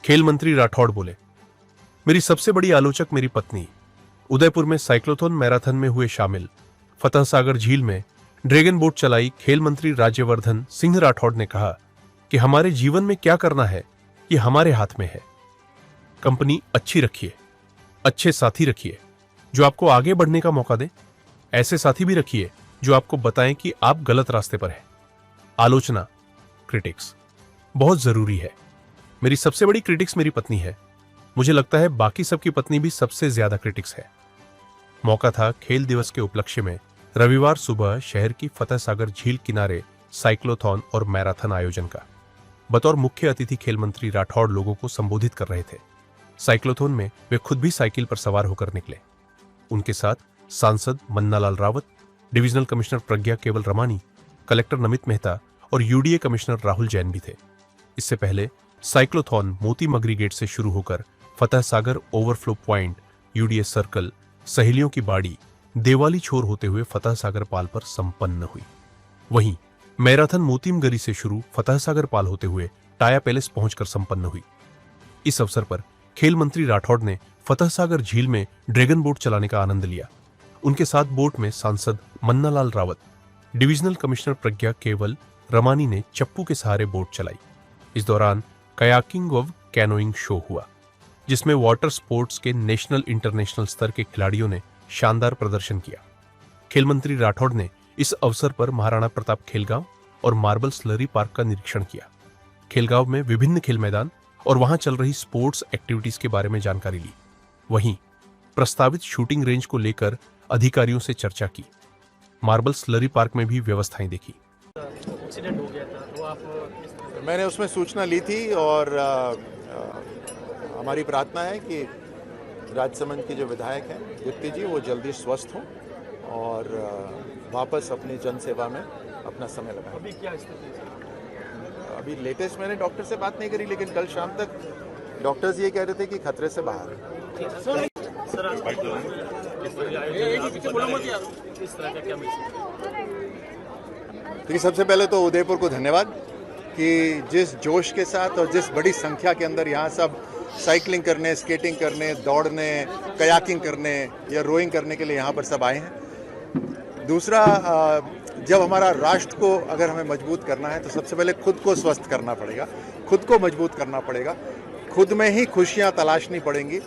खेल मंत्री राठौड़ बोले, मेरी सबसे बड़ी आलोचक मेरी पत्नी। उदयपुर में साइक्लोथॉन मैराथन में हुए शामिल। फतह सागर झील में ड्रैगन बोट चलाई। खेल मंत्री राज्यवर्धन सिंह राठौड़ ने कहा कि हमारे जीवन में क्या करना है ये हमारे हाथ में है। कंपनी अच्छी रखिए, अच्छे साथी रखिए जो आपको आगे बढ़ने का मौका दें। ऐसे साथी भी रखिए जो आपको बताएं कि आप गलत रास्ते पर हैं। आलोचना, क्रिटिक्स बहुत जरूरी है। मेरी सबसे बड़ी क्रिटिक्स मेरी पत्नी है। मुझे लगता है बाकी सबकी पत्नी भी सबसे ज्यादा क्रिटिक्स है। मौका था खेल दिवस के उपलक्ष्य में रविवार सुबह शहर की फतह सागर झील किनारे साइक्लोथॉन और मैराथन आयोजन का। बतौर मुख्य अतिथि खेल मंत्री राठौड़ लोगों को संबोधित कर रहे थे। साइक्लोथॉन में वे खुद भी साइकिल पर सवार होकर निकले। उनके साथ सांसद मन्नालाल रावत, डिविजनल कमिश्नर प्रज्ञा केवल रमानी, कलेक्टर नमित मेहता और यूडीए कमिश्नर राहुल जैन भी थे। इससे पहले साइक्लोथॉन मोती मगरी गेट से शुरू होकर फतह सागर ओवरफ्लो पॉइंट, यूडीए सर्कल, सहेलियों की बाड़ी, देवाली छोर होते हुए फतह सागर पाल पर संपन्न हुई। वहीं मैराथन मोतीमगरी से शुरू फतह सागर पाल होते हुए टाया पैलेस पहुंचकर संपन्न हुई। इस अवसर पर खेल मंत्री राठौड़ ने फतह सागर झील में ड्रैगन बोट चलाने का आनंद लिया। उनके साथ बोट में सांसद मन्नालाल रावत, डिविजनल कमिश्नर प्रज्ञा केवल रमानी ने चप्पू के सहारे बोट चलाई। इस दौरान कयाकिंग व कैनोइंग शो हुआ, जिसमें वाटर स्पोर्ट्स के नेशनल इंटरनेशनल स्तर के खिलाड़ियों ने शानदार प्रदर्शन किया। खेल मंत्री राठौड़ ने इस अवसर पर महाराणा प्रताप खेलगांव और मार्बल स्लरी पार्क का निरीक्षण किया। खेलगांव में विभिन्न खेल मैदान और वहां चल रही स्पोर्ट्स एक्टिविटीज के बारे में जानकारी ली। वहीं प्रस्तावित शूटिंग रेंज को लेकर अधिकारियों से चर्चा की। मार्बल स्लरी पार्क में भी व्यवस्थाएं देखी। एक्सीडेंट हो गया था तो आप मैंने उसमें सूचना ली थी और हमारी प्रार्थना है कि राजसमंद की जो विधायक हैं दीप्ति जी, वो जल्दी स्वस्थ हों और वापस अपनी जनसेवा में अपना समय लगाएं। अभी क्या स्थिति है? अभी लेटेस्ट मैंने डॉक्टर से बात नहीं करी, लेकिन कल शाम तक डॉक्टर्स ये कह रहे थे कि खतरे से बाहर है। इस तरह का क्या मैसेज? तो सबसे पहले तो उदयपुर को धन्यवाद कि जिस जोश के साथ और जिस बड़ी संख्या के अंदर यहाँ सब साइकिलिंग करने, स्केटिंग करने, दौड़ने, कयाकिंग करने या रोइंग करने के लिए यहाँ पर सब आए हैं। दूसरा, जब हमारा राष्ट्र को अगर हमें मजबूत करना है तो सबसे पहले खुद को स्वस्थ करना पड़ेगा, खुद को मजबूत करना पड़ेगा, खुद में ही खुशियाँ तलाशनी पड़ेंगी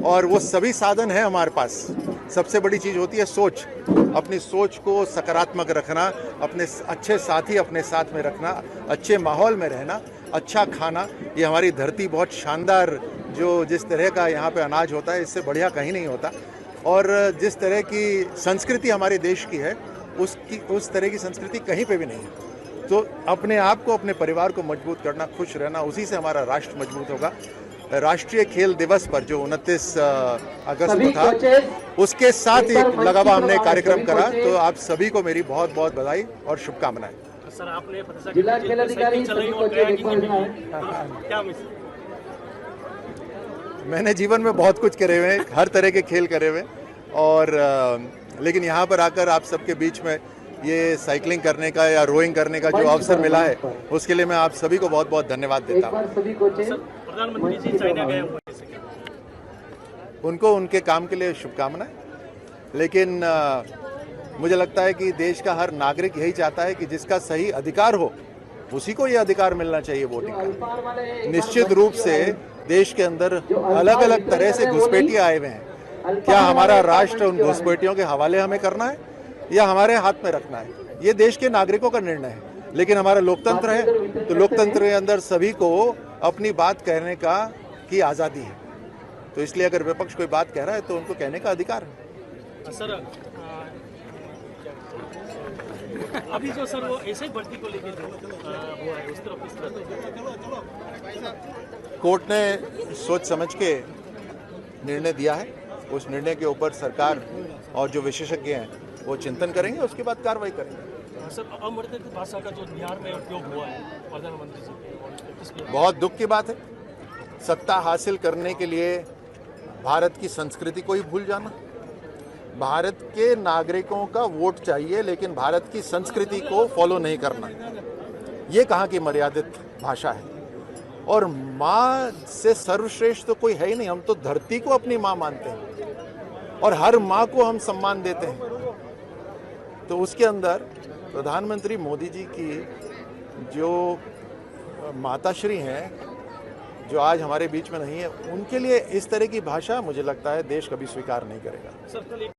और वो सभी साधन है हमारे पास। सबसे बड़ी चीज़ होती है सोच। अपनी सोच को सकारात्मक रखना, अपने अच्छे साथी अपने साथ में रखना, अच्छे माहौल में रहना, अच्छा खाना। ये हमारी धरती बहुत शानदार, जो जिस तरह का यहाँ पे अनाज होता है इससे बढ़िया कहीं नहीं होता। और जिस तरह की संस्कृति हमारे देश की है उस तरह की संस्कृति कहीं पे भी नहीं है। तो अपने आप को, अपने परिवार को मजबूत करना, खुश रहना, उसी से हमारा राष्ट्र मजबूत होगा। राष्ट्रीय खेल दिवस पर जो 29 अगस्त को था, उसके साथ एक लगा हुआ हमने कार्यक्रम करा। तो आप सभी को मेरी बहुत बहुत बधाई और शुभकामनाएं। सर, आपने जिला खेल अधिकारी क्या मैसेज? मैंने जीवन में बहुत कुछ करे हुए हैं, हर तरह के खेल करे हुए, और लेकिन यहाँ पर आकर आप सबके बीच में ये साइकिलिंग करने का या रोइंग करने का जो अवसर मिला है, उसके लिए मैं आप सभी को बहुत बहुत धन्यवाद देता हूँ। प्रधानमंत्री जी चाइना गए हुए हैं, उनको उनके काम के लिए शुभकामनाएं। लेकिन मुझे लगता है कि देश का हर नागरिक यही चाहता है कि जिसका सही अधिकार हो उसी को ये अधिकार मिलना चाहिए वोटिंग का। निश्चित रूप से देश के अंदर अलग अलग तरह से घुसपैठिए आए हुए हैं। क्या हमारा राष्ट्र उन घुसपैठियों के हवाले हमें करना है या हमारे हाथ में रखना है? ये देश के नागरिकों का निर्णय है। लेकिन हमारा लोकतंत्र है, तो लोकतंत्र के अंदर सभी को अपनी बात कहने की आज़ादी है। तो इसलिए अगर विपक्ष कोई बात कह रहा है तो उनको कहने का अधिकार है। सर, अभी जो सर वो ऐसे ही भर्ती को लेकर हुआ है, उस तरफ किस तरह? कोर्ट ने सोच समझ के निर्णय दिया है। उस निर्णय के ऊपर सरकार और जो विशेषज्ञ हैं वो चिंतन करेंगे, उसके बाद कार्रवाई करेंगे। सर, अमृत भाषा का जो बिहार में उपयोग हुआ है प्रधानमंत्री जी, बहुत दुख की बात है। सत्ता हासिल करने के लिए भारत की संस्कृति को ही भूल जाना। भारत के नागरिकों का वोट चाहिए, लेकिन भारत की संस्कृति को फॉलो नहीं करना, ये कहाँ की मर्यादित भाषा है। और माँ से सर्वश्रेष्ठ तो कोई है ही नहीं। हम तो धरती को अपनी माँ मानते हैं और हर माँ को हम सम्मान देते हैं। तो उसके अंदर प्रधानमंत्री मोदी जी की जो माताश्री हैं, जो आज हमारे बीच में नहीं है, उनके लिए इस तरह की भाषा मुझे लगता है देश कभी स्वीकार नहीं करेगा। सर कल एक